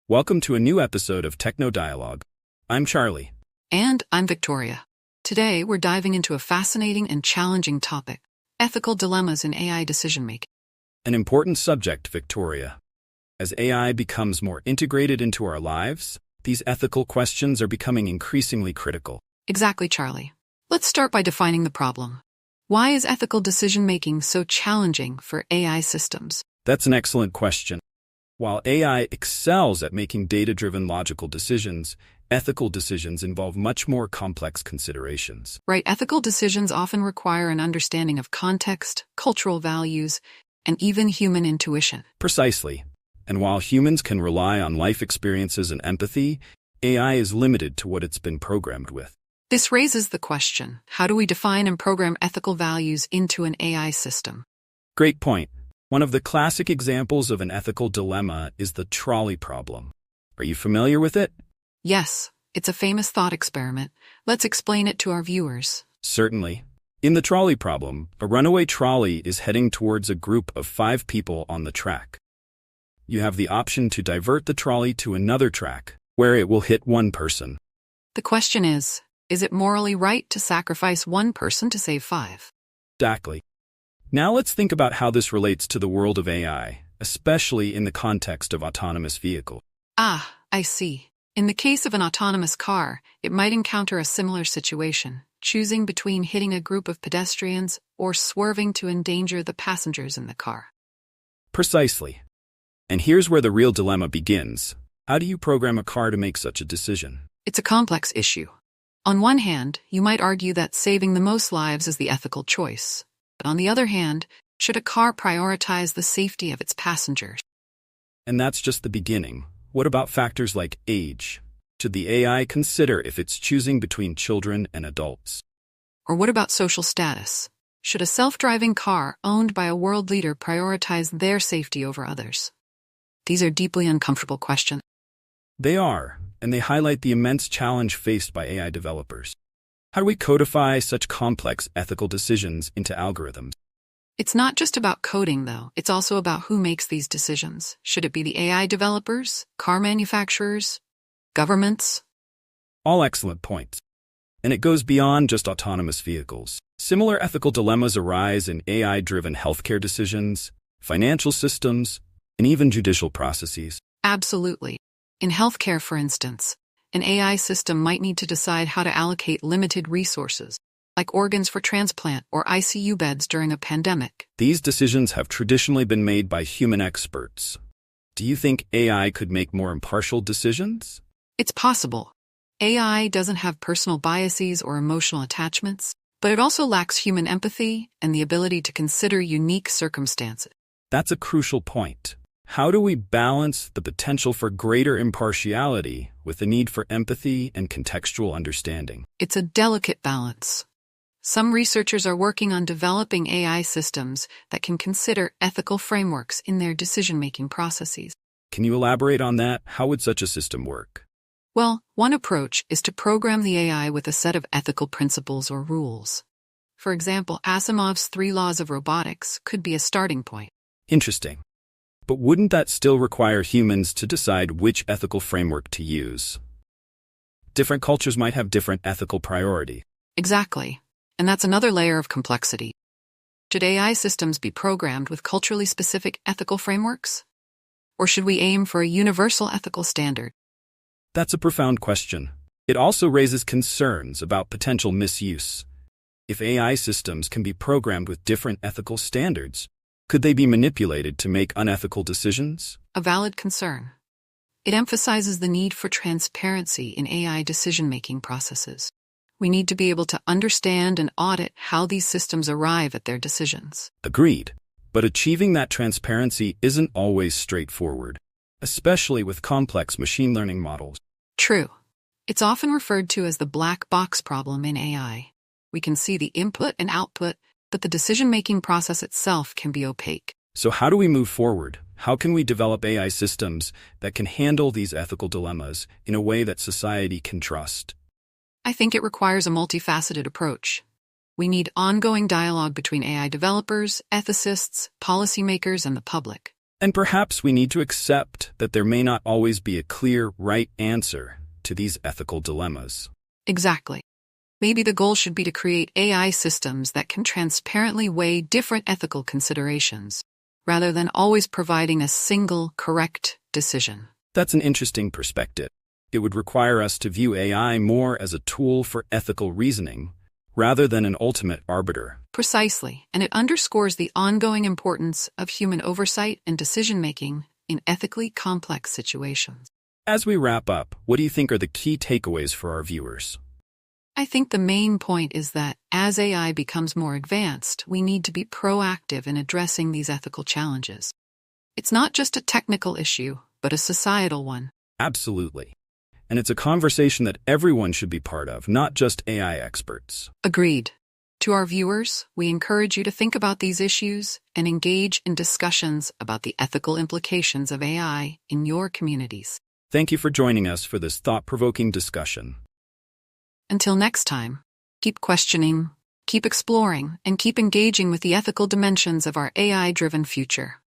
Welcome to a new episode of Techno Dialogue. I'm Charlie. And I'm Victoria. Today, we're diving into a fascinating and challenging topic: ethical dilemmas in AI decision-making. An important subject, Victoria. As AI becomes more integrated into our lives, these ethical questions are becoming increasingly critical. Exactly, Charlie. Let's start by defining the problem. Why is ethical decision-making so challenging for AI systems? That's an excellent question. While AI excels at making data-driven logical decisions, ethical decisions involve much more complex considerations. Right, ethical decisions often require an understanding of context, cultural values, and even human intuition. Precisely. And while humans can rely on life experiences and empathy, AI is limited to what it's been programmed with. This raises the question: how do we define and program ethical values into an AI system? Great point. One of the classic examples of an ethical dilemma is the trolley problem. Are you familiar with it? Yes, it's a famous thought experiment. Let's explain it to our viewers. Certainly. In the trolley problem, a runaway trolley is heading towards a group of 5 people on the track. You have the option to divert the trolley to another track, where it will hit one person. The question is it morally right to sacrifice one person to save 5? Exactly. Now let's think about how this relates to the world of AI, especially in the context of autonomous vehicles. Ah, I see. In the case of an autonomous car, it might encounter a similar situation, choosing between hitting a group of pedestrians or swerving to endanger the passengers in the car. Precisely. And here's where the real dilemma begins. How do you program a car to make such a decision? It's a complex issue. On one hand, you might argue that saving the most lives is the ethical choice. But on the other hand, should a car prioritize the safety of its passengers? And that's just the beginning. What about factors like age? Should the AI consider if it's choosing between children and adults? Or what about social status? Should a self-driving car owned by a world leader prioritize their safety over others? These are deeply uncomfortable questions. They are, and they highlight the immense challenge faced by AI developers. How do we codify such complex ethical decisions into algorithms? It's not just about coding, though. It's also about who makes these decisions. Should it be the AI developers, car manufacturers, governments? All excellent points. And it goes beyond just autonomous vehicles. Similar ethical dilemmas arise in AI-driven healthcare decisions, financial systems, and even judicial processes. Absolutely. In healthcare, for instance, an AI system might need to decide how to allocate limited resources, like organs for transplant or ICU beds during a pandemic. These decisions have traditionally been made by human experts. Do you think AI could make more impartial decisions? It's possible. AI doesn't have personal biases or emotional attachments, but it also lacks human empathy and the ability to consider unique circumstances. That's a crucial point. How do we balance the potential for greater impartiality with the need for empathy and contextual understanding? It's a delicate balance. Some researchers are working on developing AI systems that can consider ethical frameworks in their decision-making processes. Can you elaborate on that? How would such a system work? Well, one approach is to program the AI with a set of ethical principles or rules. For example, Asimov's 3 laws of robotics could be a starting point. Interesting. But wouldn't that still require humans to decide which ethical framework to use? Different cultures might have different ethical priorities. Exactly. And that's another layer of complexity. Should AI systems be programmed with culturally specific ethical frameworks? Or should we aim for a universal ethical standard? That's a profound question. It also raises concerns about potential misuse. If AI systems can be programmed with different ethical standards, could they be manipulated to make unethical decisions? A valid concern. It emphasizes the need for transparency in AI decision-making processes. We need to be able to understand and audit how these systems arrive at their decisions. Agreed. But achieving that transparency isn't always straightforward, especially with complex machine learning models. True. It's often referred to as the black box problem in AI. We can see the input and output, but the decision-making process itself can be opaque. So how do we move forward? How can we develop AI systems that can handle these ethical dilemmas in a way that society can trust? I think it requires a multifaceted approach. We need ongoing dialogue between AI developers, ethicists, policymakers, and the public. And perhaps we need to accept that there may not always be a clear, right answer to these ethical dilemmas. Exactly. Maybe the goal should be to create AI systems that can transparently weigh different ethical considerations, rather than always providing a single, correct decision. That's an interesting perspective. It would require us to view AI more as a tool for ethical reasoning, rather than an ultimate arbiter. Precisely, and it underscores the ongoing importance of human oversight and decision-making in ethically complex situations. As we wrap up, what do you think are the key takeaways for our viewers? I think the main point is that as AI becomes more advanced, we need to be proactive in addressing these ethical challenges. It's not just a technical issue, but a societal one. Absolutely. And it's a conversation that everyone should be part of, not just AI experts. Agreed. To our viewers, we encourage you to think about these issues and engage in discussions about the ethical implications of AI in your communities. Thank you for joining us for this thought-provoking discussion. Until next time, keep questioning, keep exploring, and keep engaging with the ethical dimensions of our AI-driven future.